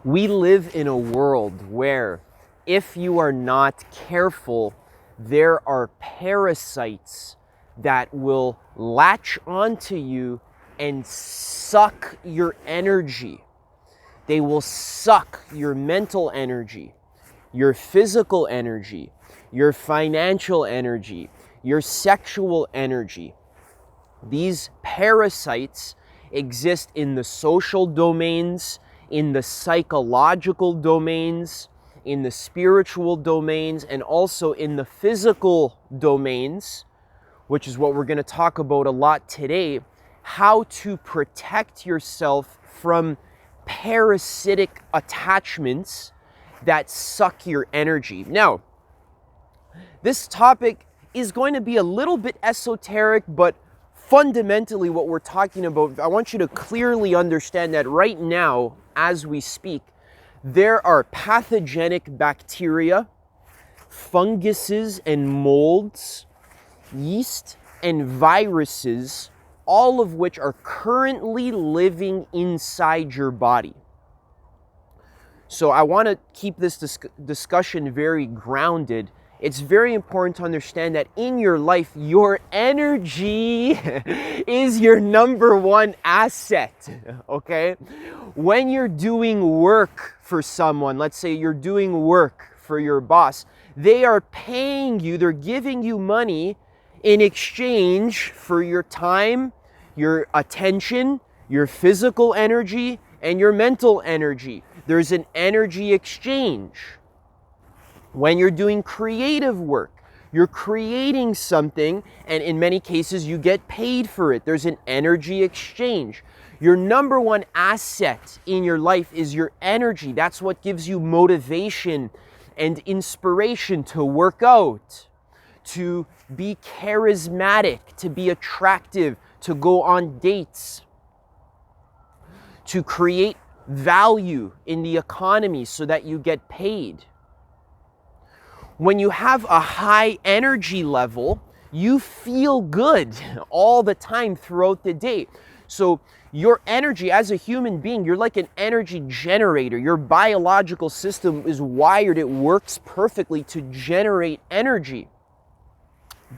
We live in a world where, if you are not careful, there are parasites that will latch onto you and suck your energy. They will suck your mental energy, your physical energy, your financial energy, your sexual energy. These parasites exist in the social domains, in the psychological domains, in the spiritual domains, and also in the physical domains, which is what we're going to talk about a lot today. How to protect yourself from parasitic attachments that suck your energy. Now, this topic is going to be a little bit esoteric, but fundamentally what we're talking about, I want you to clearly understand that right now, as we speak, there are pathogenic bacteria, funguses and molds, yeast and viruses, all of which are currently living inside your body. So I want to keep this discussion very grounded. It's very important to understand that in your life, your energy is your number one asset, okay? When you're doing work for someone, let's say you're doing work for your boss, they are paying you, they're giving you money in exchange for your time, your attention, your physical energy, and your mental energy. There's an energy exchange. When you're doing creative work, you're creating something, and in many cases you get paid for it. There's an energy exchange. Your number one asset in your life is your energy. That's what gives you motivation and inspiration to work out, to be charismatic, to be attractive, to go on dates, to create value in the economy so that you get paid. When you have a high energy level, you feel good all the time throughout the day. So your energy as a human being, you're like an energy generator. Your biological system is wired, it works perfectly to generate energy.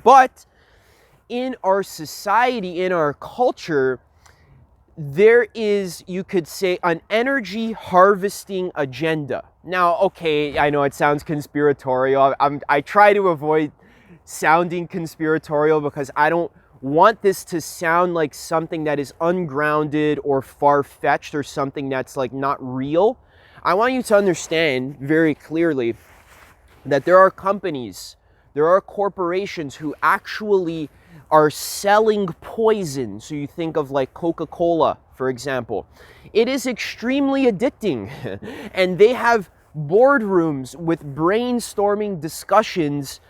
But in our society, in our culture, there is, you could say, an energy harvesting agenda. Now, okay, I know it sounds conspiratorial. I try to avoid sounding conspiratorial because I don't want this to sound like something that is ungrounded or far-fetched or something that's like not real. I want you to understand very clearly that there are companies, there are corporations who actually are selling poison. So you think of like Coca-Cola, for example. It is extremely addicting. And they have boardrooms with brainstorming discussions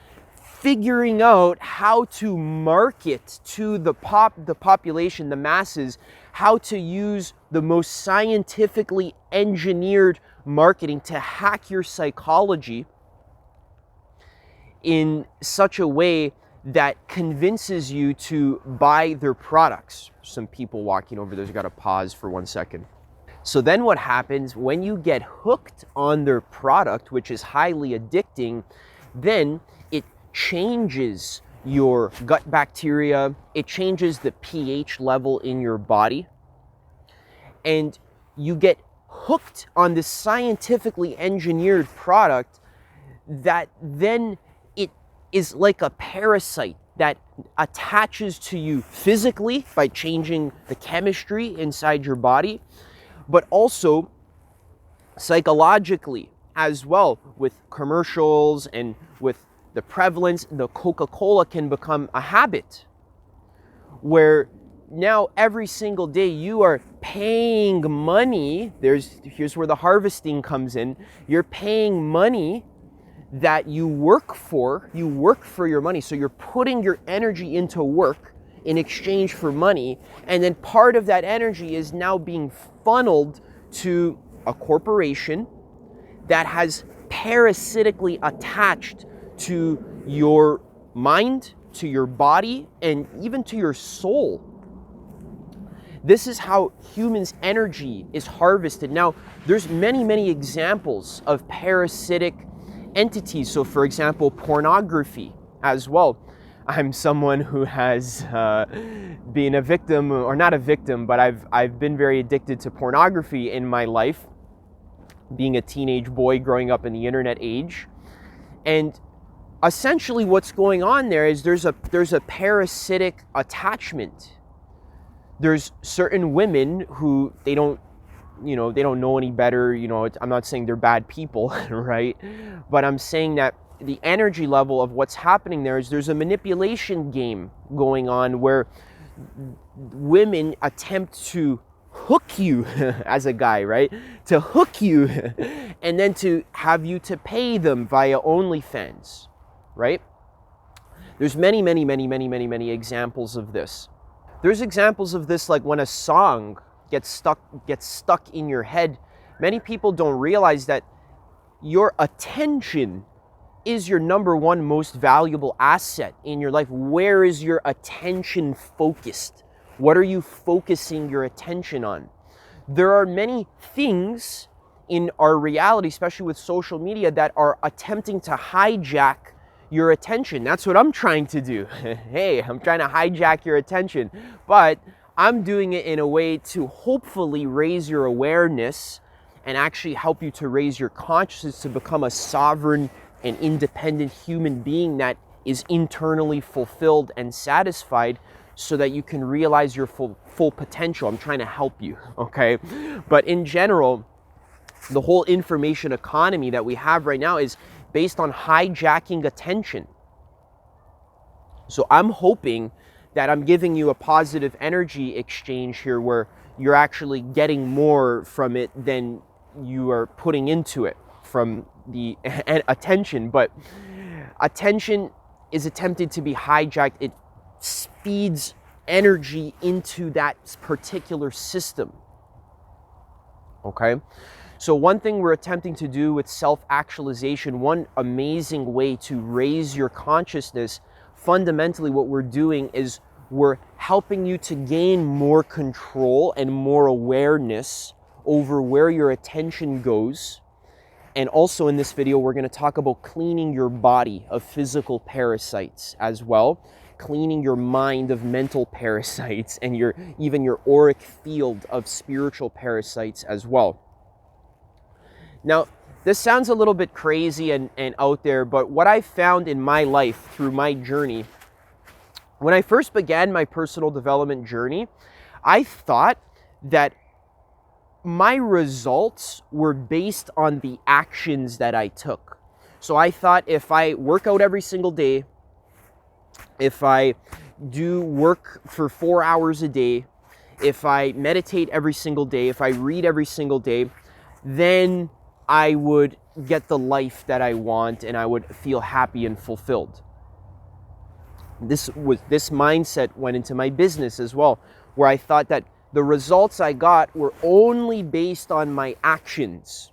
figuring out how to market to the population, the masses, how to use the most scientifically engineered marketing to hack your psychology in such a way that convinces you to buy their products. Some people walking over there's got to pause for 1 second. So then what happens when you get hooked on their product, which is highly addicting, then it changes your gut bacteria, it changes the pH level in your body, and you get hooked on this scientifically engineered product that then is like a parasite that attaches to you physically by changing the chemistry inside your body, but also psychologically as well. With commercials and with the prevalence, the Coca-Cola can become a habit where now every single day you are paying money. Here's where the harvesting comes in. You're paying money that you work for your money. So you're putting your energy into work in exchange for money. And then part of that energy is now being funneled to a corporation that has parasitically attached to your mind, to your body, and even to your soul. This is how humans' energy is harvested. Now, there's many examples of parasitic entities. So for example, pornography as well. I'm someone who has been a victim, or not a victim, but I've been very addicted to pornography in my life, being a teenage boy growing up in the internet age. And essentially what's going on there is there's a parasitic attachment. There's certain women who they don't know any better. I'm not saying they're bad people, right? But I'm saying that the energy level of what's happening there is there's a manipulation game going on where women attempt to hook you as a guy, right? To hook you and then to have you to pay them via OnlyFans, right? There's many examples of this. There's examples of this, like when a song gets stuck in your head. Many people don't realize that your attention is your number one most valuable asset in your life. Where is your attention focused? What are you focusing your attention on? There are many things in our reality, especially with social media, that are attempting to hijack your attention. That's what I'm trying to do. Hey, I'm trying to hijack your attention, but I'm doing it in a way to hopefully raise your awareness and actually help you to raise your consciousness to become a sovereign and independent human being that is internally fulfilled and satisfied, so that you can realize your full potential. I'm trying to help you, okay? But in general, the whole information economy that we have right now is based on hijacking attention. So I'm hoping that I'm giving you a positive energy exchange here where you're actually getting more from it than you are putting into it from the attention. But attention is attempted to be hijacked. It feeds energy into that particular system, okay? So one thing we're attempting to do with self-actualization, one amazing way to raise your consciousness, fundamentally what we're doing is we're helping you to gain more control and more awareness over where your attention goes. And also in this video, we're going to talk about cleaning your body of physical parasites as well, cleaning your mind of mental parasites, and even your auric field of spiritual parasites as well. Now, this sounds a little bit crazy and out there, but what I found in my life through my journey, when I first began my personal development journey, I thought that my results were based on the actions that I took. So I thought if I work out every single day, if I do work for 4 hours a day, if I meditate every single day, if I read every single day, then I would get the life that I want and I would feel happy and fulfilled. This mindset went into my business as well, where I thought that the results I got were only based on my actions.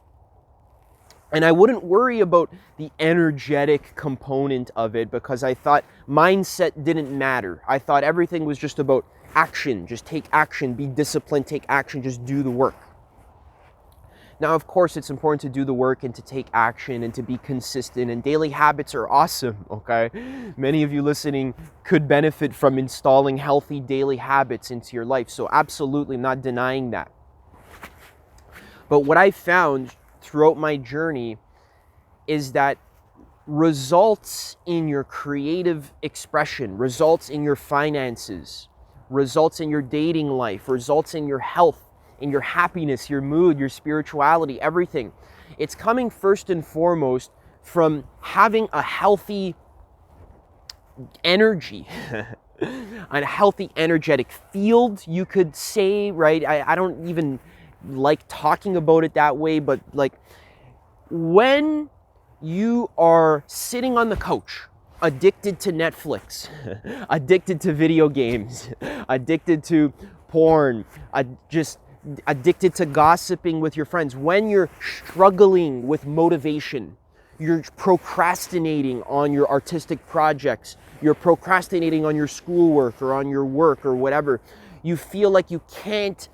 And I wouldn't worry about the energetic component of it because I thought mindset didn't matter. I thought everything was just about action. Just take action, be disciplined, take action, just do the work. Now, of course, it's important to do the work and to take action and to be consistent, and daily habits are awesome, okay? Many of you listening could benefit from installing healthy daily habits into your life, so absolutely not denying that. But what I found throughout my journey is that results in your creative expression, results in your finances, results in your dating life, results in your health, in your happiness, your mood, your spirituality, everything. It's coming first and foremost from having a healthy energy, a healthy energetic field, you could say, right? I don't even like talking about it that way, but like when you are sitting on the couch, addicted to Netflix, addicted to video games, addicted to porn, just addicted to gossiping with your friends, when you're struggling with motivation, you're procrastinating on your artistic projects, you're procrastinating on your schoolwork or on your work or whatever, you feel like you can't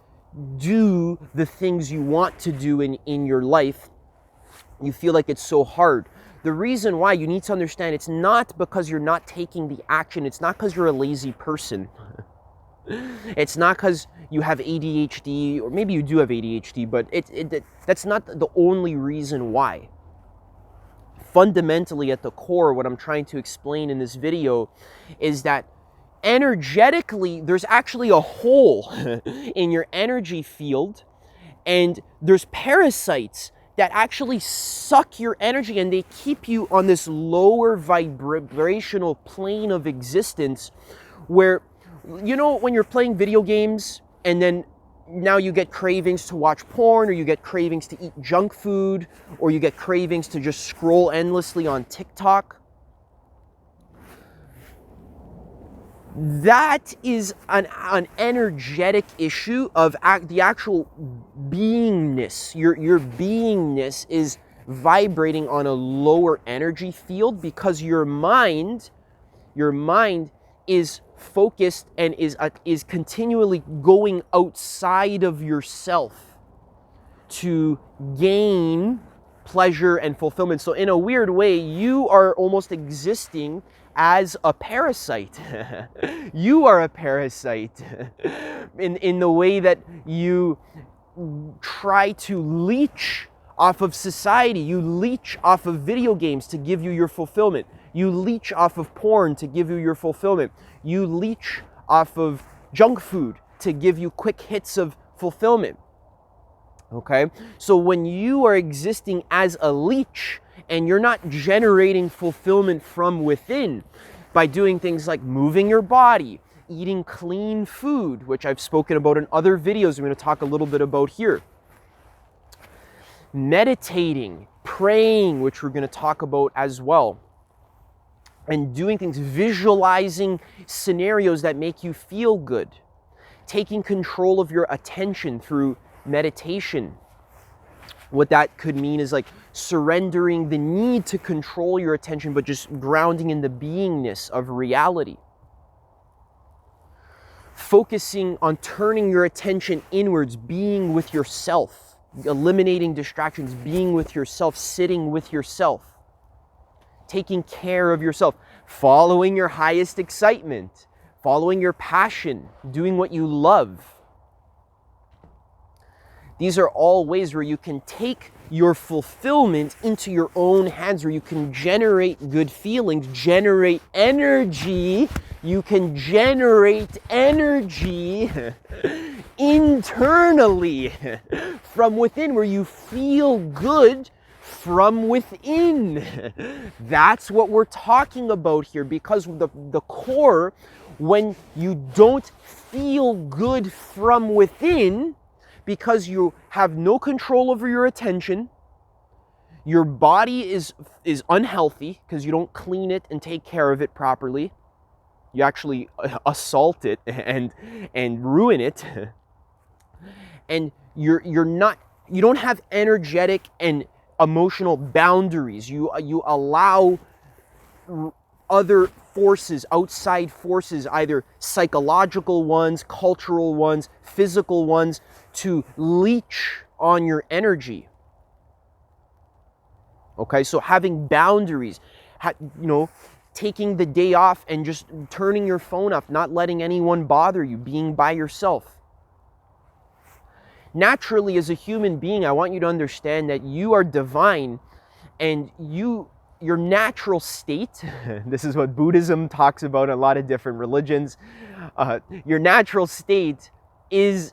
do the things you want to do in your life. You feel like it's so hard. The reason why, you need to understand, it's not because you're not taking the action. It's not because you're a lazy person. It's not because you have ADHD, or maybe you do have ADHD, but that's not the only reason why. Fundamentally, at the core, what I'm trying to explain in this video is that energetically, there's actually a hole in your energy field, and there's parasites that actually suck your energy, and they keep you on this lower vibrational plane of existence where, you know, when you're playing video games and then now you get cravings to watch porn, or you get cravings to eat junk food, or you get cravings to just scroll endlessly on TikTok. That is an energetic issue of the actual beingness. Your beingness is vibrating on a lower energy field because your mind is focused and is continually going outside of yourself to gain pleasure and fulfillment. So in a weird way, you are almost existing as a parasite. You are a parasite in the way that you try to leech off of society. You leech off of video games to give you your fulfillment. You leech off of porn to give you your fulfillment. You leech off of junk food to give you quick hits of fulfillment. Okay? So when you are existing as a leech and you're not generating fulfillment from within by doing things like moving your body, eating clean food, which I've spoken about in other videos, I'm going to talk a little bit about here, meditating, praying, which we're going to talk about as well, and doing things, visualizing scenarios that make you feel good, taking control of your attention through meditation. What that could mean is like surrendering the need to control your attention, but just grounding in the beingness of reality. Focusing on turning your attention inwards, being with yourself, eliminating distractions, being with yourself, sitting with yourself, taking care of yourself, following your highest excitement, following your passion, doing what you love. These are all ways where you can take your fulfillment into your own hands, where you can generate good feelings, generate energy. You can generate energy internally from within, where you feel good from within. That's what we're talking about here, because the core, when you don't feel good from within, because you have no control over your attention, your body is unhealthy because you don't clean it and take care of it properly. You actually assault it and ruin it. And you don't have energetic and emotional boundaries. You allow other forces, outside forces, either psychological ones, cultural ones, physical ones, to leech on your energy. Okay, so having boundaries, taking the day off and just turning your phone off, not letting anyone bother you, being by yourself. Naturally, as a human being, I want you to understand that you are divine, and your natural state, this is what Buddhism talks about, a lot of different religions, your natural state is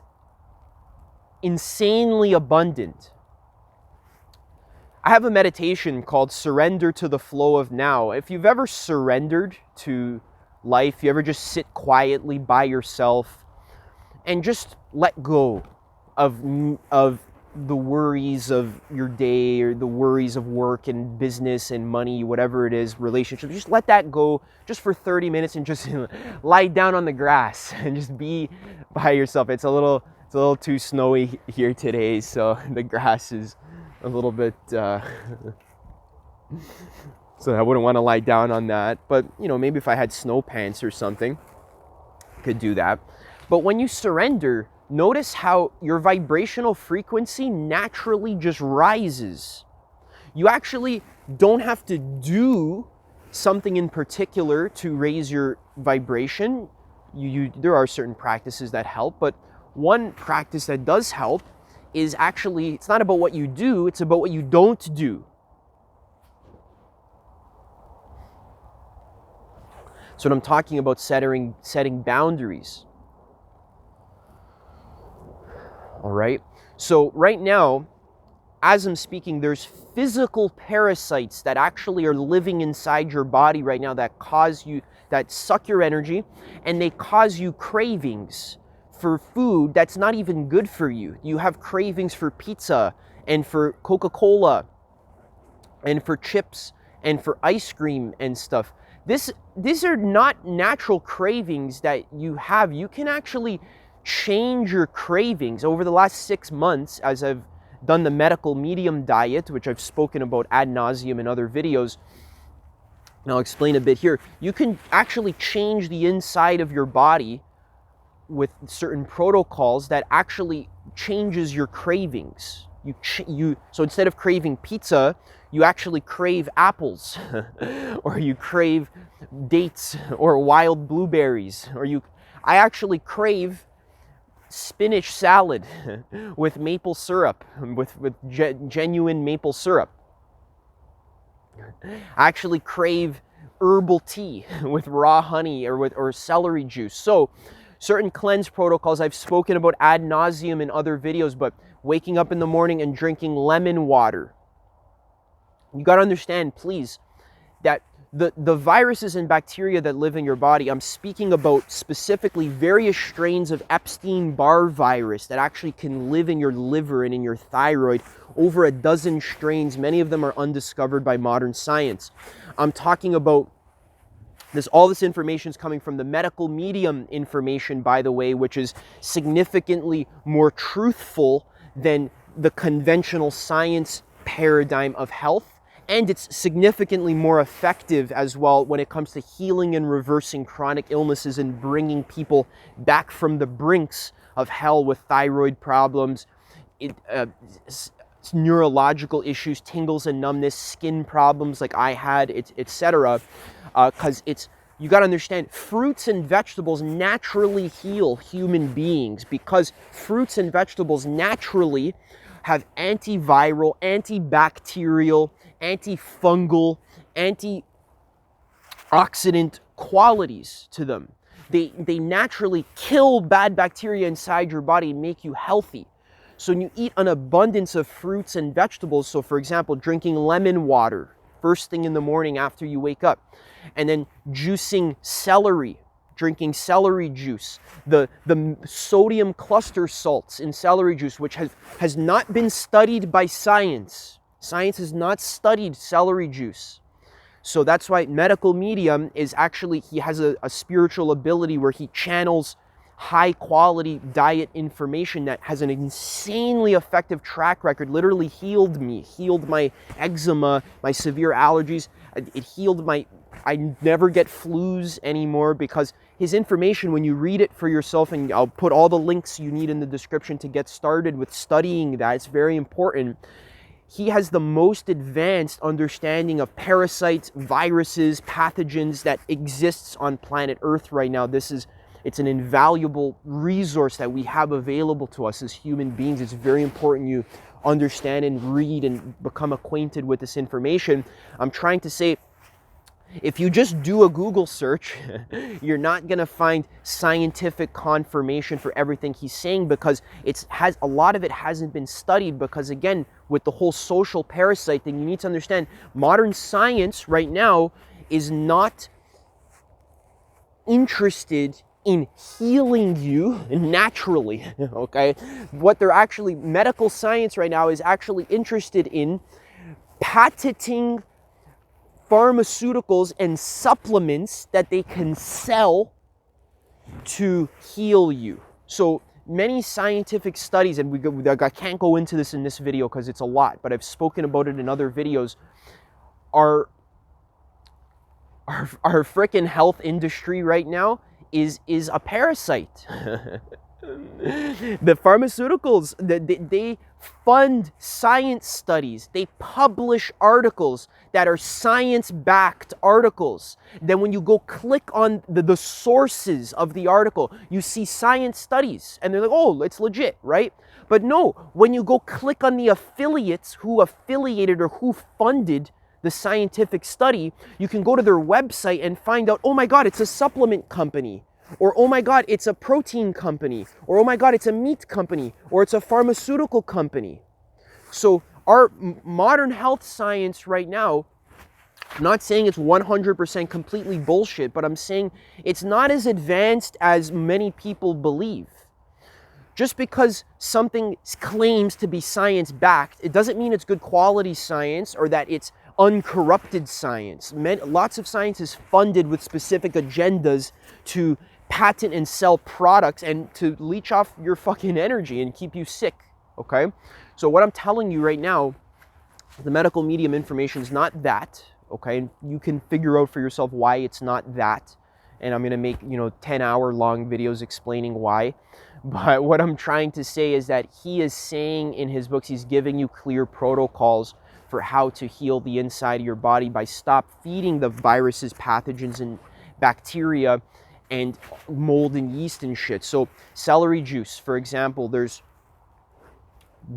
insanely abundant. I have a meditation called Surrender to the Flow of Now. If you've ever surrendered to life, you ever just sit quietly by yourself and just let go of the worries of your day, or the worries of work and business and money, whatever it is, relationships, just let that go just for 30 minutes and just lie down on the grass and just be by yourself. It's a little too snowy here today, so the grass is a little bit, so I wouldn't want to lie down on that. But, maybe if I had snow pants or something, I could do that. But when you surrender, notice how your vibrational frequency naturally just rises. You actually don't have to do something in particular to raise your vibration. There are certain practices that help, but one practice that does help is actually, it's not about what you do, it's about what you don't do. So when I'm talking about setting boundaries. All right. So right now, as I'm speaking, there's physical parasites that actually are living inside your body right now that suck your energy, and they cause you cravings for food that's not even good for you. You have cravings for pizza and for Coca-Cola and for chips and for ice cream and stuff. These are not natural cravings that you have. You can actually change your cravings. Over the last 6 months, as I've done the medical medium diet, which I've spoken about ad nauseum in other videos, and I'll explain a bit here, you can actually change the inside of your body with certain protocols that actually changes your cravings. So instead of craving pizza, you actually crave apples, or you crave dates or wild blueberries, I actually crave spinach salad with maple syrup, with genuine maple syrup. I actually crave herbal tea with raw honey or celery juice. So certain cleanse protocols I've spoken about ad nauseum in other videos, but waking up in the morning and drinking lemon water. You got to understand, please, that the viruses and bacteria that live in your body, I'm speaking about specifically various strains of Epstein-Barr virus that actually can live in your liver and in your thyroid, over a dozen strains. Many of them are undiscovered by modern science. I'm talking about all this information is coming from the medical medium information, by the way, which is significantly more truthful than the conventional science paradigm of health. And it's significantly more effective as well when it comes to healing and reversing chronic illnesses and bringing people back from the brinks of hell with thyroid problems, neurological issues, tingles and numbness, skin problems like I had, etc. Because you got to understand, fruits and vegetables naturally heal human beings, because fruits and vegetables naturally have antiviral, antibacterial, antifungal, antioxidant qualities to them. They naturally kill bad bacteria inside your body and make you healthy. So when you eat an abundance of fruits and vegetables, so for example, drinking lemon water first thing in the morning after you wake up, and then juicing celery, drinking celery juice, the sodium cluster salts in celery juice, which has not been studied by science. Science has not studied celery juice. So that's why medical medium is actually, he has a spiritual ability where he channels high quality diet information that has an insanely effective track record. Literally healed me, healed my eczema, my severe allergies. It healed I never get flus anymore, because his information, when you read it for yourself, and I'll put all the links you need in the description to get started with studying that, it's very important. He has the most advanced understanding of parasites, viruses, pathogens that exists on planet Earth right now. It's an invaluable resource that we have available to us as human beings. It's very important you understand and read and become acquainted with this information. I'm trying to say, if you just do a Google search, you're not going to find scientific confirmation for everything he's saying, because a lot of it hasn't been studied. Because again, with the whole social parasite thing, you need to understand, modern science right now is not interested in healing you naturally, okay? Medical science right now is actually interested in patenting pharmaceuticals and supplements that they can sell to heal you. So many scientific studies, and I can't go into this in this video because it's a lot, but I've spoken about it in other videos, our freaking health industry right now is a parasite. The pharmaceuticals, they fund science studies. They publish articles that are science-backed articles. Then when you go click on the sources of the article, you see science studies. And they're like, oh, it's legit, right? But no, when you go click on the affiliates who affiliated or who funded the scientific study, you can go to their website and find out, oh my God, it's a supplement company. Or, oh my God, it's a protein company. Or, oh my God, it's a meat company. Or it's a pharmaceutical company. So our modern health science right now, I'm not saying it's 100% completely bullshit, but I'm saying it's not as advanced as many people believe. Just because something claims to be science-backed, it doesn't mean it's good quality science or that it's uncorrupted science. Lots of science is funded with specific agendas to patent and sell products and to leech off your fucking energy and keep you sick, okay? So what I'm telling you right now, the medical medium information is not that, okay? And you can figure out for yourself why it's not that. And I'm gonna make, 10-hour long videos explaining why. But what I'm trying to say is that he is saying in his books, he's giving you clear protocols for how to heal the inside of your body by stop feeding the viruses, pathogens, and bacteria and mold and yeast and shit. So celery juice, for example, there's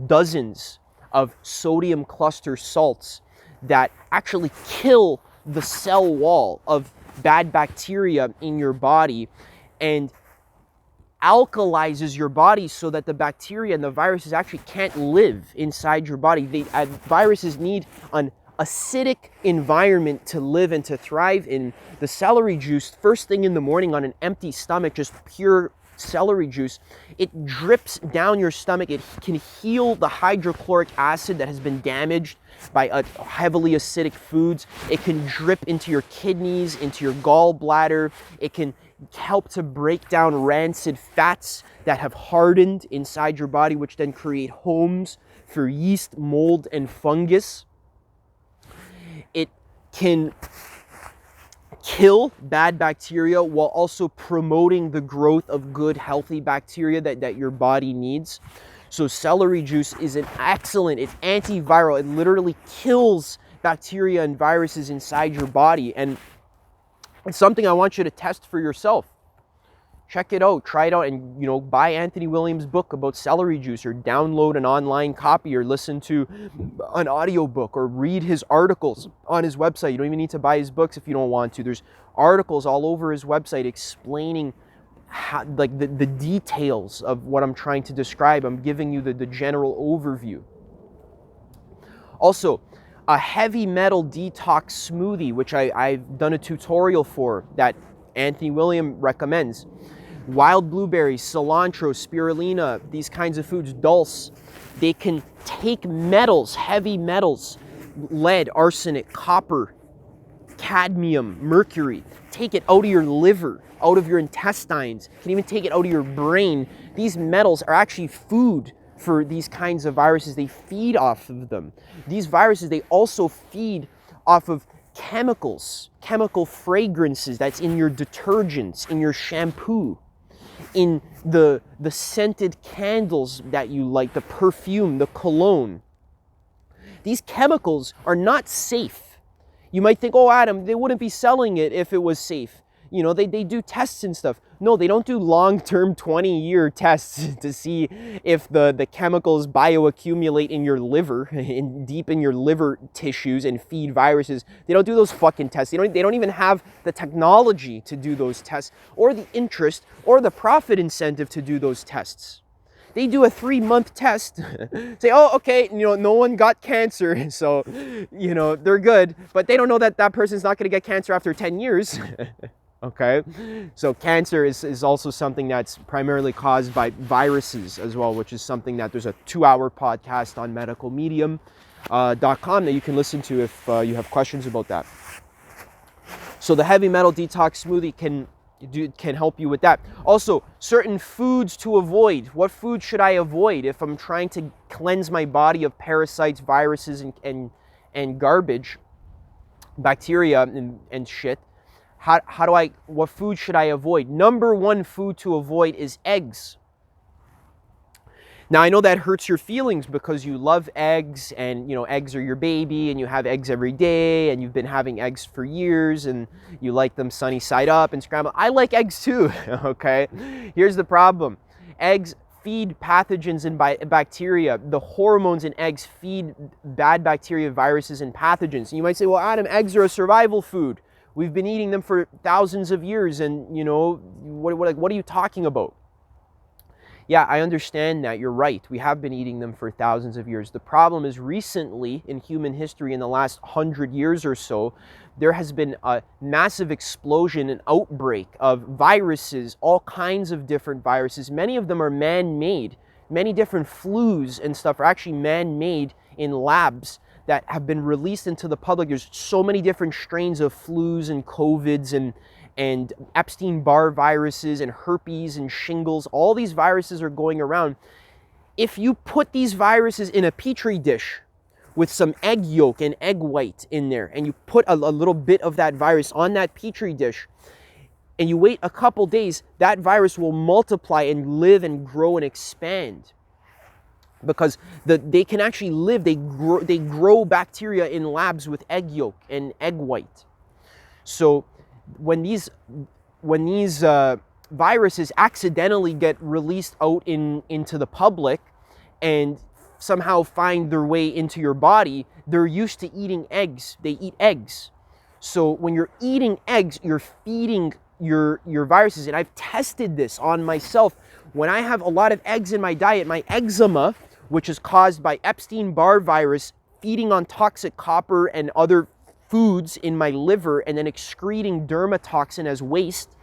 dozens of sodium cluster salts that actually kill the cell wall of bad bacteria in your body and alkalizes your body so that the bacteria and the viruses actually can't live inside your body. Viruses need an acidic environment to live and to thrive in. The celery juice, first thing in the morning on an empty stomach, just pure celery juice, it drips down your stomach. It can heal the hydrochloric acid that has been damaged by heavily acidic foods. It can drip into your kidneys, into your gallbladder. It can help to break down rancid fats that have hardened inside your body, which then create homes for yeast, mold, and fungus. It can kill bad bacteria while also promoting the growth of good, healthy bacteria that your body needs. So celery juice is an excellent, it's antiviral. It literally kills bacteria and viruses inside your body. And it's something I want you to test for yourself. Check it out, try it out, and buy Anthony Williams' book about celery juice, or download an online copy, or listen to an audiobook, or read his articles on his website. You don't even need to buy his books if you don't want to. There's articles all over his website explaining how, like the details of what I'm trying to describe. I'm giving you the general overview. Also, a heavy metal detox smoothie, which I've done a tutorial for, that Anthony Williams recommends. Wild blueberries, cilantro, spirulina, these kinds of foods, dulse, they can take metals, heavy metals, lead, arsenic, copper, cadmium, mercury, take it out of your liver, out of your intestines, can even take it out of your brain. These metals are actually food for these kinds of viruses. They feed off of them. These viruses, they also feed off of chemicals, chemical fragrances that's in your detergents, in your shampoo, in the scented candles that you like, the perfume, the cologne. These chemicals are not safe. You might think, oh, Adam, they wouldn't be selling it if it was safe. They do tests and stuff. No, they don't do long-term 20-year tests to see if the chemicals bioaccumulate in your liver, deep in your liver tissues, and feed viruses. They don't do those fucking tests. They don't even have the technology to do those tests, or the interest, or the profit incentive to do those tests. They do a 3-month test, say, oh, okay, no one got cancer, so, they're good. But they don't know that person's not going to get cancer after 10 years. Okay, so cancer is also something that's primarily caused by viruses as well, which is something that there's a 2-hour podcast on medicalmedium.com that you can listen to if you have questions about that. So the heavy metal detox smoothie can help you with that. Also, certain foods to avoid. What food should I avoid if I'm trying to cleanse my body of parasites, viruses, and garbage, bacteria, and shit? what food should I avoid? Number one food to avoid is eggs. Now, I know that hurts your feelings because you love eggs, and eggs are your baby, and you have eggs every day, and you've been having eggs for years, and you like them sunny side up and scrambled. I like eggs too, okay? Here's the problem. Eggs feed pathogens and bacteria. The hormones in eggs feed bad bacteria, viruses, and pathogens. And you might say, well, Adam, eggs are a survival food. We've been eating them for thousands of years, and what are you talking about? Yeah, I understand that. You're right. We have been eating them for thousands of years. The problem is recently in human history, in the last 100 years or so, there has been a massive explosion, an outbreak of viruses, all kinds of different viruses. Many of them are man-made. Many different flus and stuff are actually man-made in labs that have been released into the public. There's so many different strains of flus and COVIDs and Epstein-Barr viruses and herpes and shingles. All these viruses are going around. If you put these viruses in a petri dish with some egg yolk and egg white in there, and you put a little bit of that virus on that petri dish, and you wait a couple days, that virus will multiply and live and grow and expand. Because they can actually live, they grow bacteria in labs with egg yolk and egg white. So when these viruses accidentally get released out into the public and somehow find their way into your body, they're used to eating eggs. They eat eggs. So when you're eating eggs, you're feeding your viruses. And I've tested this on myself. When I have a lot of eggs in my diet, my eczema, which is caused by Epstein-Barr virus feeding on toxic copper and other foods in my liver and then excreting dermatoxin as waste,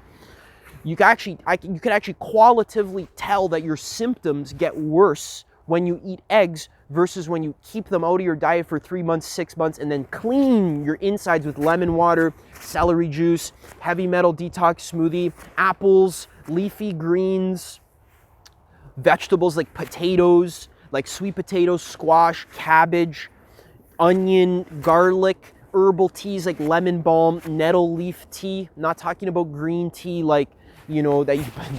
you can actually qualitatively tell that your symptoms get worse when you eat eggs versus when you keep them out of your diet for 3 months, 6 months, and then clean your insides with lemon water, celery juice, heavy metal detox smoothie, apples, leafy greens, vegetables like potatoes, like sweet potatoes, squash, cabbage, onion, garlic, herbal teas like lemon balm, nettle leaf tea. I'm not talking about green tea like,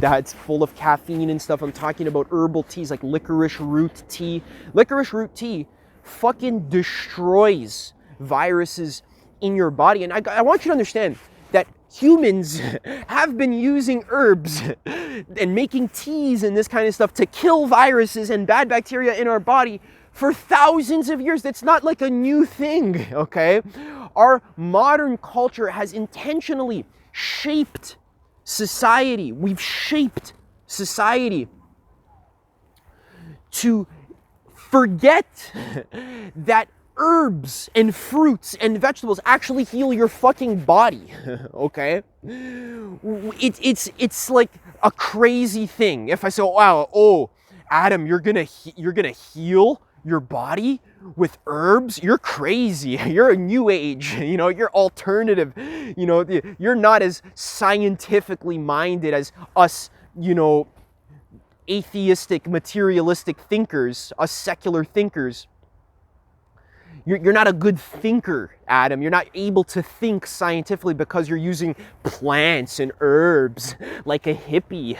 that's full of caffeine and stuff. I'm talking about herbal teas like licorice root tea. Licorice root tea fucking destroys viruses in your body. And I want you to understand that humans have been using herbs and making teas and this kind of stuff to kill viruses and bad bacteria in our body for thousands of years. That's not like a new thing, okay? Our modern culture has intentionally shaped society. We've shaped society to forget that herbs and fruits and vegetables actually heal your fucking body, okay? It's like a crazy thing. If I say, wow, Adam, you're gonna heal your body with herbs? You're crazy. You're a new age. You're alternative. You're not as scientifically minded as us, atheistic, materialistic thinkers, us secular thinkers. You're not a good thinker, Adam. You're not able to think scientifically because you're using plants and herbs like a hippie.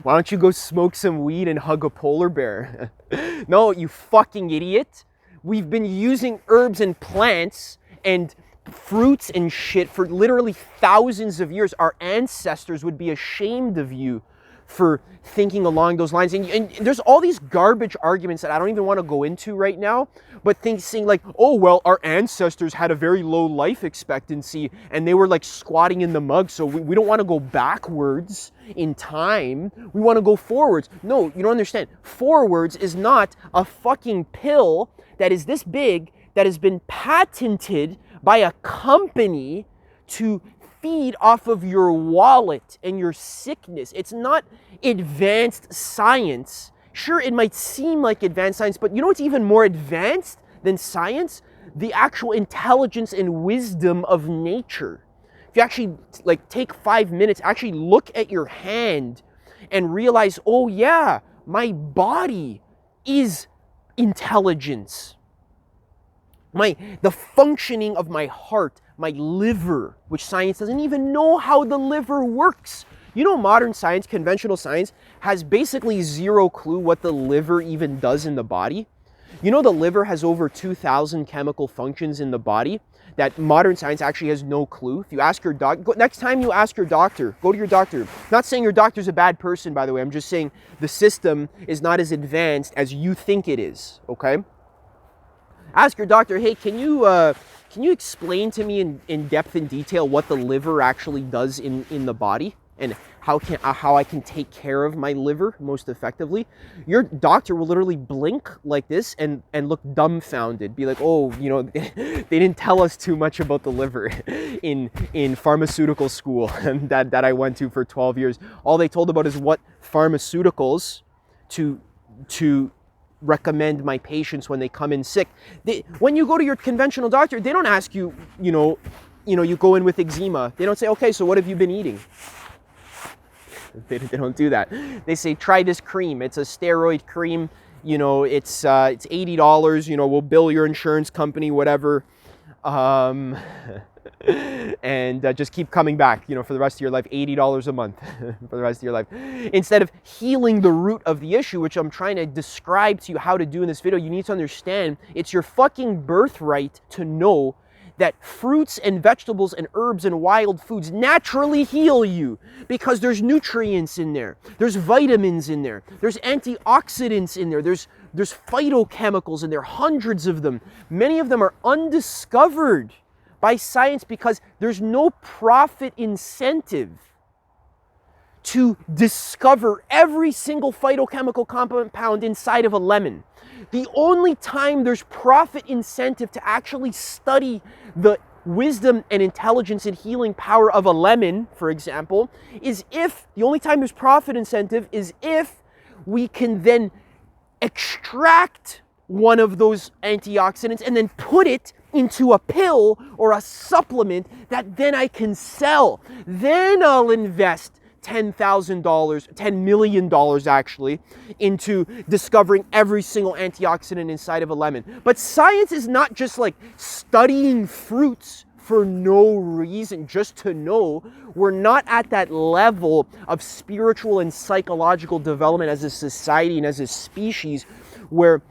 Why don't you go smoke some weed and hug a polar bear? No, you fucking idiot. We've been using herbs and plants and fruits and shit for literally thousands of years. Our ancestors would be ashamed of you for thinking along those lines. And there's all these garbage arguments that I don't even want to go into right now, but saying like, oh, well, our ancestors had a very low life expectancy and they were like squatting in the mud, so we don't want to go backwards in time. We want to go forwards. No, you don't understand. Forwards is not a fucking pill that is this big that has been patented by a company to feed off of your wallet and your sickness. It's not advanced science. Sure, it might seem like advanced science, but you know what's even more advanced than science? The actual intelligence and wisdom of nature. If you actually take 5 minutes, actually look at your hand and realize, oh yeah, my body is intelligence. the functioning of my heart, my liver, which science doesn't even know how the liver works. You know, modern science, conventional science, has basically zero clue what the liver even does in the body. You know, the liver has over 2,000 chemical functions in the body that modern science actually has no clue. If you ask your doctor, next time you ask your doctor, go to your doctor. Not saying your doctor's a bad person, by the way. I'm just saying the system is not as advanced as you think it is, okay? Ask your doctor, hey, can you explain to me in depth and detail what the liver actually does in the body? And how I can take care of my liver most effectively? Your doctor will literally blink like this and look dumbfounded, be like, oh, you know, they didn't tell us too much about the liver in pharmaceutical school that I went to for 12 years. All they told about is what pharmaceuticals to recommend my patients when they come in sick. When you go to your conventional doctor, they don't ask you, you go in with eczema. They don't say, okay, so what have you been eating? They don't do that. They say, try this cream. It's a steroid cream. It's $80. We'll bill your insurance company, whatever. And just keep coming back, for the rest of your life, $80 a month for the rest of your life. Instead of healing the root of the issue, which I'm trying to describe to you how to do in this video, you need to understand it's your fucking birthright to know that fruits and vegetables and herbs and wild foods naturally heal you because there's nutrients in there, there's vitamins in there, there's antioxidants in there, there's phytochemicals in there, hundreds of them. Many of them are undiscovered by science because there's no profit incentive to discover every single phytochemical compound inside of a lemon. The only time there's profit incentive to actually study the wisdom and intelligence and healing power of a lemon, for example, is if the only time there's profit incentive is if we can then extract one of those antioxidants and then put it into a pill or a supplement that then I can sell. Then I'll invest $10,000, $10 million actually, into discovering every single antioxidant inside of a lemon. But science is not just like studying fruits for no reason, just to know. We're not at that level of spiritual and psychological development as a society and as a species where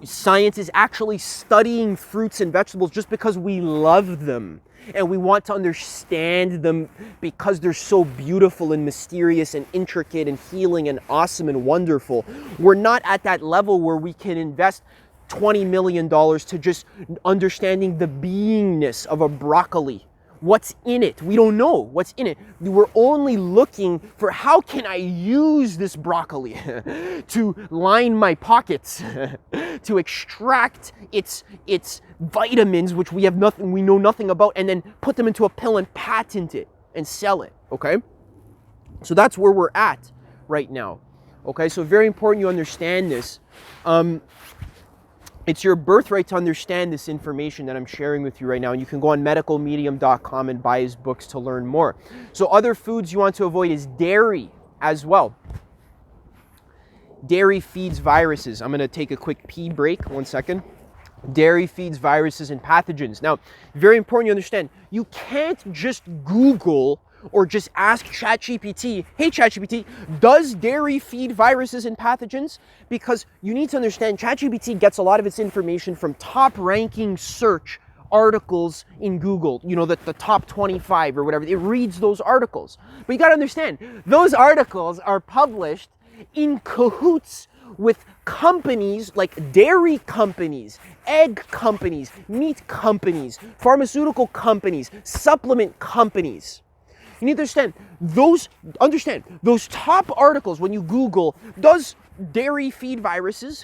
science is actually studying fruits and vegetables just because we love them and we want to understand them because they're so beautiful and mysterious and intricate and healing and awesome and wonderful. We're not at that level where we can invest $20 million to just understanding the beingness of a broccoli. What's in it? We don't know what's in it. We're only looking for how can I use this broccoli to line my pockets, to extract its vitamins, which we know nothing about, and then put them into a pill and patent it and sell it. Okay, so that's where we're at right now. Okay, so very important you understand this. It's your birthright to understand this information that I'm sharing with you right now. And you can go on medicalmedium.com and buy his books to learn more. So other foods you want to avoid is dairy as well. Dairy feeds viruses. I'm going to take a quick pee break. 1 second. Dairy feeds viruses and pathogens. Now, very important you understand, you can't just Google or just ask ChatGPT, hey ChatGPT, does dairy feed viruses and pathogens? Because you need to understand ChatGPT gets a lot of its information from top-ranking search articles in Google, the top 25 or whatever. It reads those articles. But you got to understand, those articles are published in cahoots with companies like dairy companies, egg companies, meat companies, pharmaceutical companies, supplement companies. You need to understand those top articles when you Google, does dairy feed viruses?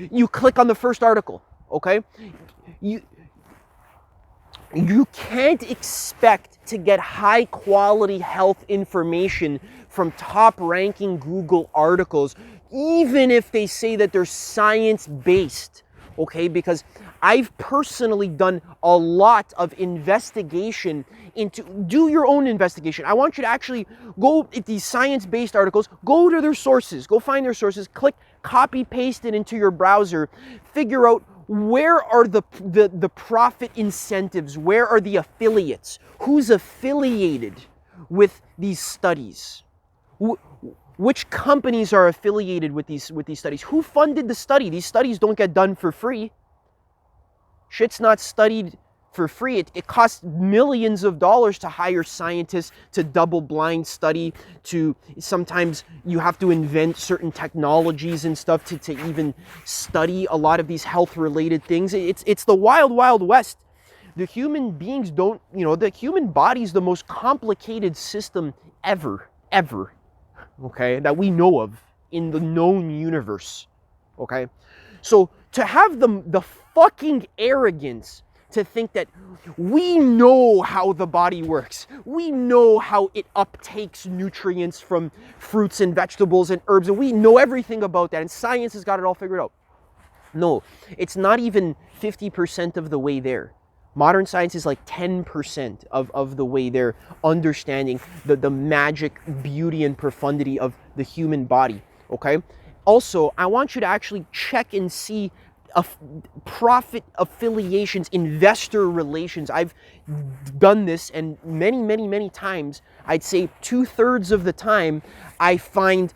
You click on the first article, okay? You can't expect to get high quality health information from top ranking Google articles, even if they say that they're science-based, okay? Because I've personally done a lot of investigation do your own investigation. I want you to actually go at these science-based articles, go to their sources, go find their sources, click, copy, paste it into your browser, figure out where are the profit incentives? Where are the affiliates? Who's affiliated with these studies? Which companies are affiliated with these studies? Who funded the study? These studies don't get done for free. Shit's not studied for free. It costs millions of dollars to hire scientists to double-blind study, to sometimes you have to invent certain technologies and stuff to even study a lot of these health-related things. It's the wild, wild west. The human beings don't, the human body's the most complicated system ever, okay, that we know of in the known universe, okay? So to have the fucking arrogance to think that we know how the body works, we know how it uptakes nutrients from fruits and vegetables and herbs, and we know everything about that, and science has got it all figured out. No, it's not even 50% of the way there. Modern science is like 10% of the way there, understanding the magic, beauty, and profundity of the human body, okay? Also, I want you to actually check and see profit affiliations, investor relations. I've done this, and many times, I'd say 2/3 of the time, I find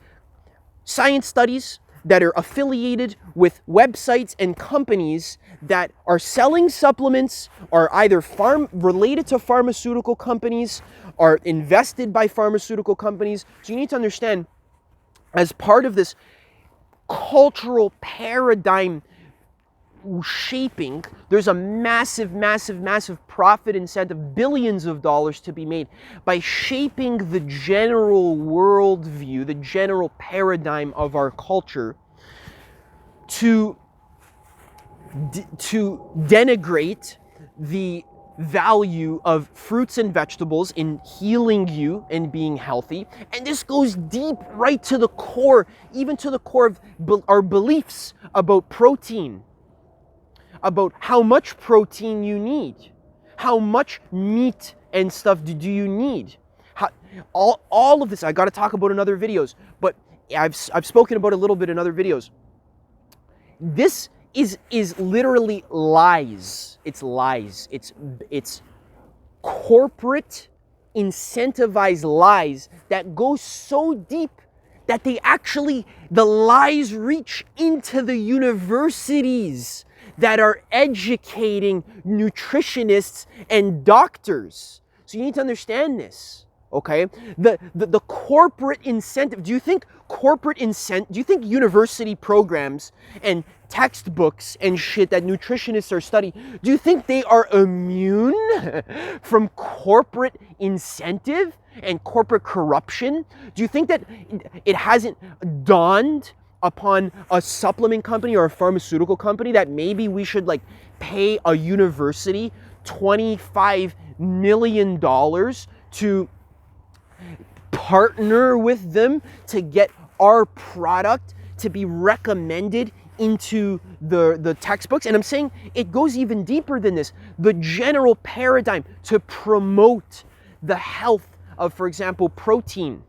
science studies that are affiliated with websites and companies that are selling supplements, are either related to pharmaceutical companies, are invested by pharmaceutical companies. So you need to understand, as part of this cultural paradigm shaping, there's a massive profit incentive, billions of dollars to be made by shaping the general worldview, the general paradigm of our culture to denigrate the value of fruits and vegetables in healing you and being healthy. And this goes deep right to the core, even to the core of our beliefs about protein, about how much protein you need, how much meat and stuff do you need. All of this, I got to talk about in other videos, but I've spoken about a little bit in other videos. This is literally lies. It's lies. It's corporate incentivized lies that go so deep that the lies reach into the universities that are educating nutritionists and doctors. So you need to understand this, okay? The corporate incentive, do you think university programs and textbooks and shit that nutritionists are studying, do you think they are immune from corporate incentive and corporate corruption? Do you think that it hasn't dawned upon a supplement company or a pharmaceutical company that maybe we should pay a university $25 million to partner with them to get our product to be recommended into the textbooks? And I'm saying it goes even deeper than this. The general paradigm to promote the health of, for example, protein.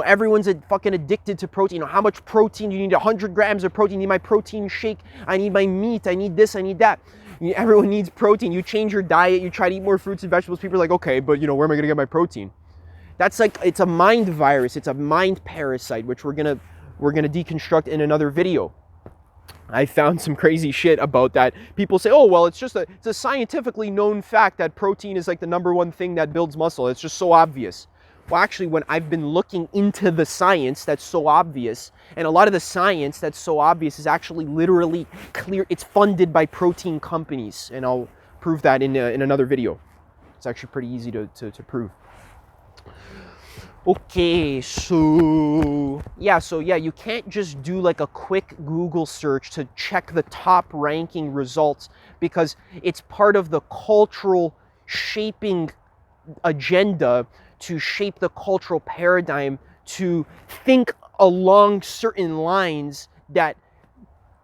Everyone's fucking addicted to protein. How much protein do you need? 100 grams of protein. I need my protein shake. I need my meat. I need this. I need that. Everyone needs protein. You change your diet. You try to eat more fruits and vegetables. People are like, okay, but where am I going to get my protein? That's it's a mind virus. It's a mind parasite, which we're gonna deconstruct in another video. I found some crazy shit about that. People say, oh, well, it's a scientifically known fact that protein is the #1 thing that builds muscle. It's just so obvious. Well, actually, when I've been looking into the science that's so obvious, and a lot of the science that's so obvious is actually literally clear. It's funded by protein companies, and I'll prove that in another video. It's actually pretty easy to prove. Okay, so you can't just do a quick Google search to check the top ranking results, because it's part of the cultural shaping agenda to shape the cultural paradigm to think along certain lines that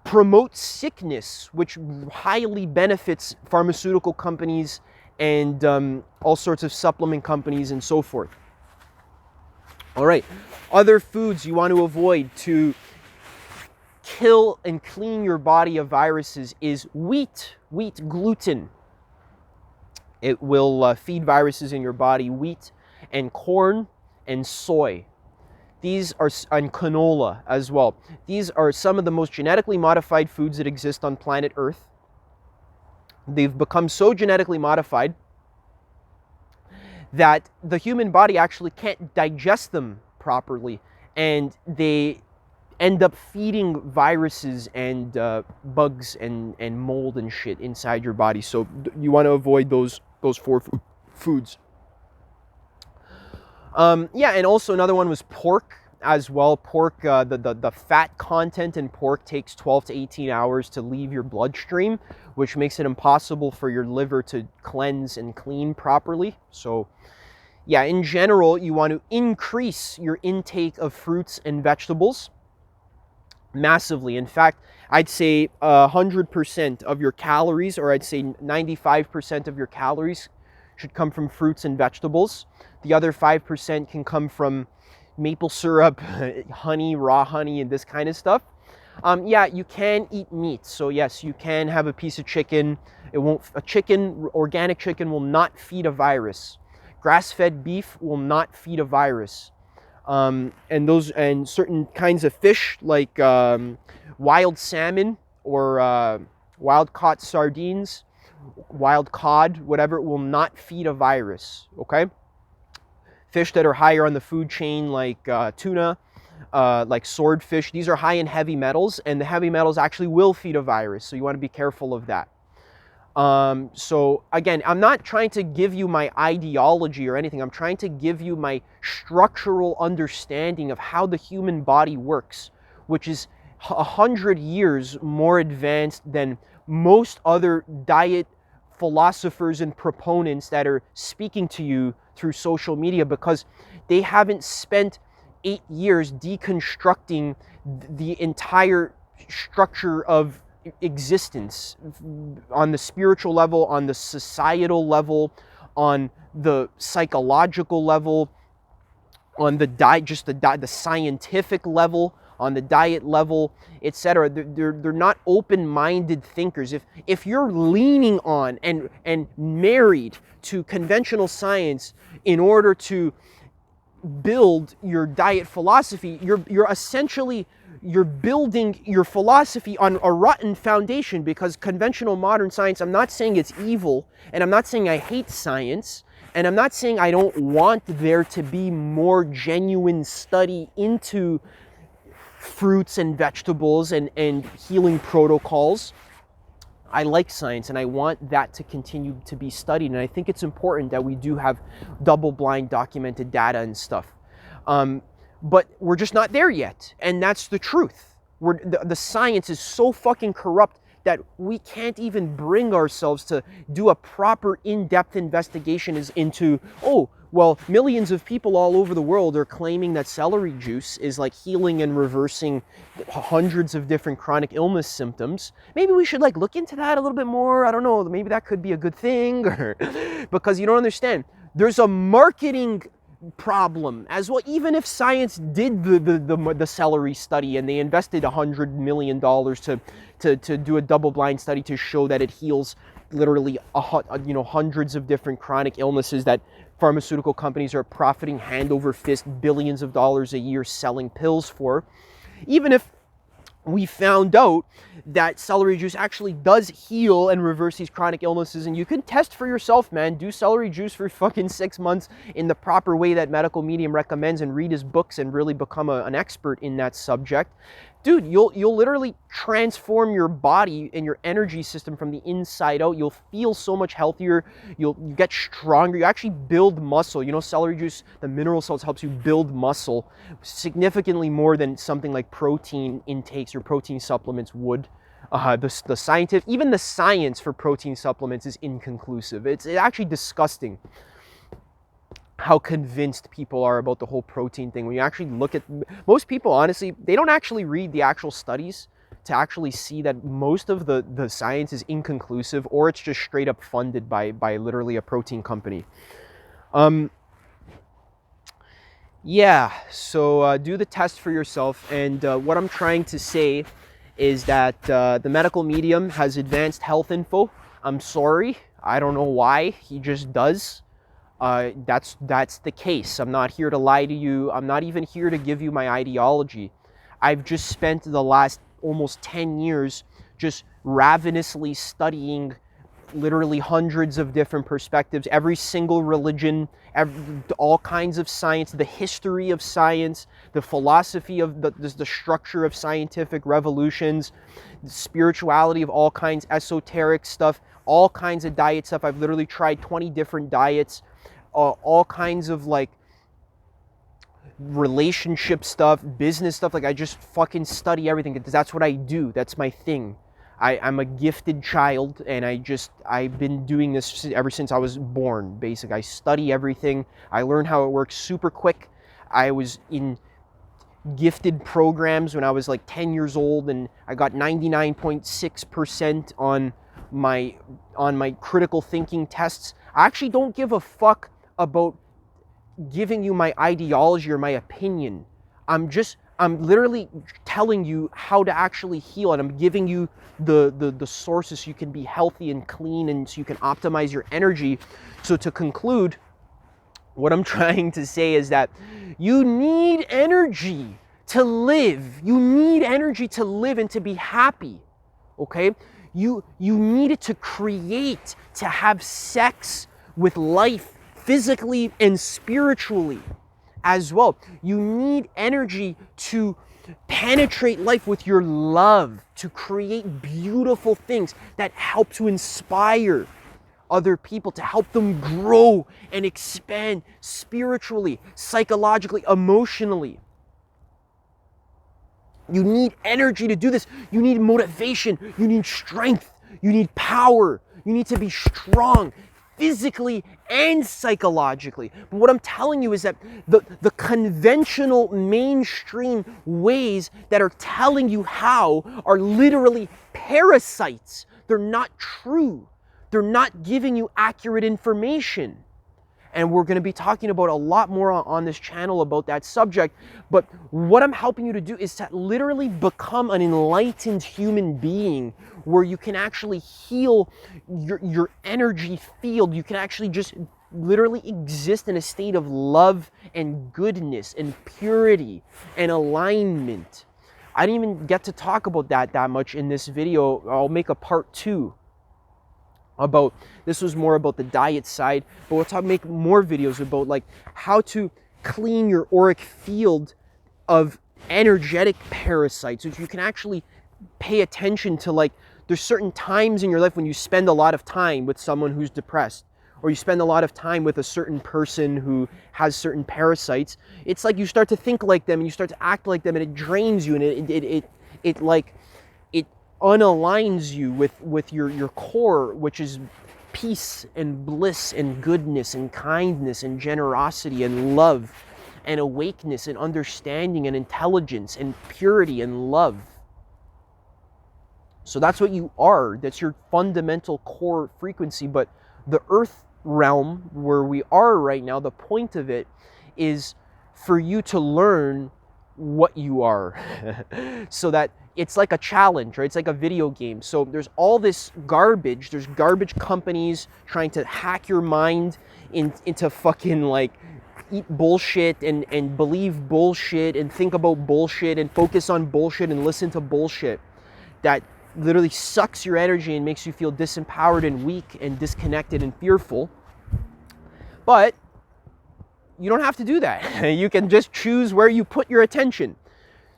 promote sickness, which highly benefits pharmaceutical companies and all sorts of supplement companies and so forth. All right, other foods you want to avoid to kill and clean your body of viruses is wheat gluten. It will feed viruses in your body. Wheat and corn and soy. These are, and canola as well. These are some of the most genetically modified foods that exist on planet Earth. They've become so genetically modified that the human body actually can't digest them properly, and they end up feeding viruses and bugs and mold and shit inside your body. So you want to avoid those four foods. Yeah, and also another one was pork as well. Pork, the fat content in pork takes 12 to 18 hours to leave your bloodstream, which makes it impossible for your liver to cleanse and clean properly. So yeah, in general, you want to increase your intake of fruits and vegetables massively. In fact, I'd say 100% of your calories, or I'd say 95% of your calories should come from fruits and vegetables. The other 5% can come from maple syrup, honey, raw honey, and this kind of stuff. Yeah, you can eat meat. So yes, you can have a piece of chicken. Organic chicken will not feed a virus. Grass-fed beef will not feed a virus. And certain kinds of fish like wild salmon or wild caught sardines, wild cod, whatever, will not feed a virus. Okay. Fish that are higher on the food chain like tuna, like swordfish, these are high in heavy metals, and the heavy metals actually will feed a virus. So you want to be careful of that. So again, I'm not trying to give you my ideology or anything. I'm trying to give you my structural understanding of how the human body works, which is 100 years more advanced than most other diet philosophers and proponents that are speaking to you through social media, because they haven't spent 8 years deconstructing the entire structure of existence on the spiritual level, on the societal level, on the psychological level, on the scientific level, on the diet level, etc. They're not open-minded thinkers. If you're leaning on and married to conventional science in order to build your diet philosophy, you're building your philosophy on a rotten foundation, because conventional modern science, I'm not saying it's evil, and I'm not saying I hate science, and I'm not saying I don't want there to be more genuine study into fruits and vegetables and healing protocols. I like science, and I want that to continue to be studied, and I think it's important that we do have double-blind documented data and stuff. But we're just not there yet, and that's the truth. The science is so fucking corrupt that we can't even bring ourselves to do a proper in-depth investigation into, oh, well, millions of people all over the world are claiming that celery juice is like healing and reversing hundreds of different chronic illness symptoms. Maybe we should look into that a little bit more. I don't know, maybe that could be a good thing. Because you don't understand, there's a marketing problem as well. Even if science did the celery study and they invested $100 million to do a double-blind study to show that it heals literally hundreds of different chronic illnesses that pharmaceutical companies are profiting hand over fist billions of dollars a year selling pills for, even if we found out that celery juice actually does heal and reverse these chronic illnesses, and you can test for yourself, man. Do celery juice for fucking 6 months in the proper way that medical medium recommends, and read his books and really become an expert in that subject. Dude, you'll literally transform your body and your energy system from the inside out. You'll feel so much healthier. You get stronger. You actually build muscle. You know, celery juice, the mineral salts, helps you build muscle significantly more than something like protein intakes or protein supplements would. Even the science for protein supplements is inconclusive. It's actually disgusting how convinced people are about the whole protein thing. When you actually look at, most people, honestly, they don't actually read the actual studies to actually see that most of the science is inconclusive, or it's just straight up funded by literally a protein company. Yeah, so do the test for yourself. And what I'm trying to say is that the medical medium has advanced health info. I'm sorry, I don't know why, he just does. That's the case. I'm not here to lie to you. I'm not even here to give you my ideology. I've just spent the last almost 10 years just ravenously studying literally hundreds of different perspectives, every single religion, all kinds of science, the history of science, the philosophy of the structure of scientific revolutions, the spirituality of all kinds, esoteric stuff, all kinds of diet stuff. I've literally tried 20 different diets, all kinds of like relationship stuff, business stuff. Like I just fucking study everything because that's what I do. That's my thing. I'm a gifted child, and I've been doing this ever since I was born, basically. I study everything. I learn how it works super quick. I was in gifted programs when I was like 10 years old, and I got 99.6% on my critical thinking tests. I actually don't give a fuck about giving you my ideology or my opinion. I'm literally telling you how to actually heal, and I'm giving you the sources so you can be healthy and clean, and so you can optimize your energy. So to conclude, what I'm trying to say is that you need energy to live. You need energy to live and to be happy, okay? You need it to create, to have sex with life, physically and spiritually as well. You need energy to penetrate life with your love, to create beautiful things that help to inspire other people, to help them grow and expand spiritually, psychologically, emotionally. You need energy to do this. You need motivation. You need strength. You need power. You need to be strong physically and psychologically. But what I'm telling you is that the conventional mainstream ways that are telling you how are literally parasites. They're not true. They're not giving you accurate information. And we're going to be talking about a lot more on this channel about that subject. But what I'm helping you to do is to literally become an enlightened human being, where you can actually heal your energy field. You can actually just literally exist in a state of love and goodness and purity and alignment. I didn't even get to talk about that much in this video. I'll make a part 2. This was more about the diet side, but we'll make more videos about like how to clean your auric field of energetic parasites, so you can actually pay attention to, like, there's certain times in your life when you spend a lot of time with someone who's depressed, or you spend a lot of time with a certain person who has certain parasites. It's like you start to think like them and you start to act like them, and it drains you, and it unaligns you with your core, which is peace and bliss and goodness and kindness and generosity and love and awakeness and understanding and intelligence and purity and love. So that's what you are. That's your fundamental core frequency. But the earth realm where we are right now, the point of it is for you to learn what you are. So that it's like a challenge, right? It's like a video game. So there's all this garbage. There's garbage companies trying to hack your mind into fucking like eat bullshit and believe bullshit and think about bullshit and focus on bullshit and listen to bullshit that literally sucks your energy and makes you feel disempowered and weak and disconnected and fearful. But you don't have to do that. You can just choose where you put your attention.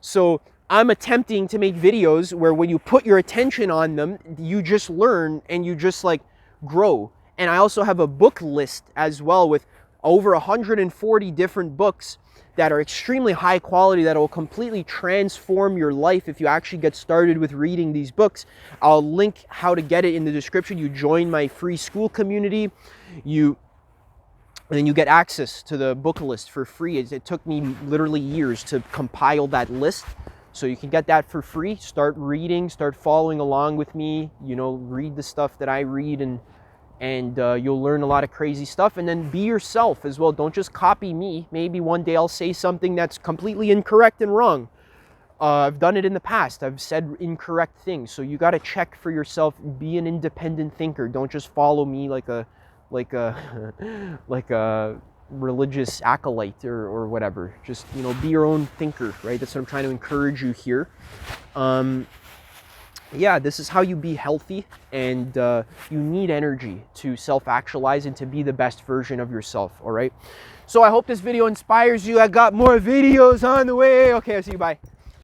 So I'm attempting to make videos where when you put your attention on them, you just learn and you just like grow. And I also have a book list as well with over 140 different books that are extremely high quality, that will completely transform your life if you actually get started with reading these books. I'll link how to get it in the description. You join my free school community. And then you get access to the book list for free. It took me literally years to compile that list. So you can get that for free. Start reading, start following along with me, read the stuff that I read, and you'll learn a lot of crazy stuff. And then be yourself as well. Don't just copy me. Maybe one day I'll say something that's completely incorrect and wrong. I've done it in the past. I've said incorrect things. So you got to check for yourself. Be an independent thinker. Don't just follow me like a like a religious acolyte or whatever. Just, you know, be your own thinker, right? That's what I'm trying to encourage you here. Yeah, this is how you be healthy, and you need energy to self-actualize and to be the best version of yourself, all right? So I hope this video inspires you. I got more videos on the way. Okay, I'll see you, bye.